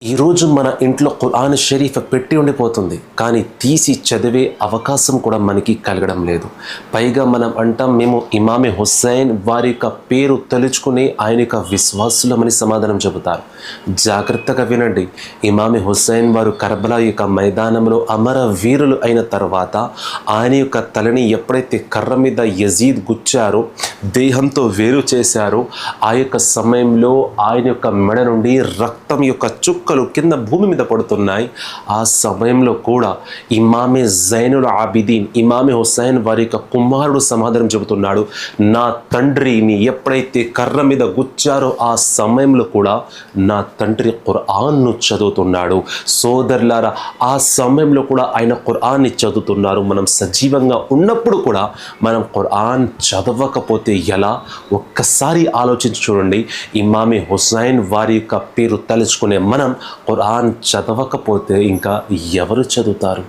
ఈరోజు మన ఇంట్లో ఖురాన్ షరీఫ్ పెట్టి ఉండిపోతుంది, కానీ తీసి చదివే అవకాశం కూడా మనకి కలగడం లేదు. పైగా మనం అంటాం మేము ఇమామే హుస్సేన్ వారి యొక్క పేరు తలుచుకుని ఆయన యొక్క విశ్వాసులమని సమాధానం చెబుతారు. జాగ్రత్తగా వినండి. ఇమామే హుస్సేన్ వారు కర్బలా యొక్క మైదానంలో అమర వీరులు అయిన తర్వాత ఆయన యొక్క తలని ఎప్పుడైతే కర్ర మీద యజీద్ గుచ్చారో, దేహంతో వేరు చేశారో, ఆ యొక్క సమయంలో ఆయన యొక్క మెడ నుండి రక్తం యొక్క చుక్కలు కింద భూమి మీద పడుతున్నాయి. ఆ సమయంలో కూడా ఇమామే జైనుల్ ఆబిదీన్ ఇమామే హుస్సేన్ వారి యొక్క కుమారుడు సమాధానం చెబుతున్నాడు, నా తండ్రిని ఎప్పుడైతే కర్ర మీద గుచ్చారో ఆ సమయంలో కూడా నా తండ్రి ఖురాన్ను చదువుతున్నాడు. సోదరులారా, ఆ సమయంలో కూడా ఆయన ఖురాన్ని చదువుతున్నారు. మనం సజీవంగా ఉన్నప్పుడు కూడా మనం ఖురాన్ చదవకపోతే ఎలా? ఒక్కసారి ఆలోచించి చూడండి. ఇమామే హుస్సేన్ వారి యొక్క పేరు తలుచుకునే మనం ఖురాన్ చదవకపోతే ఇంకా ఎవరు చదువుతారు?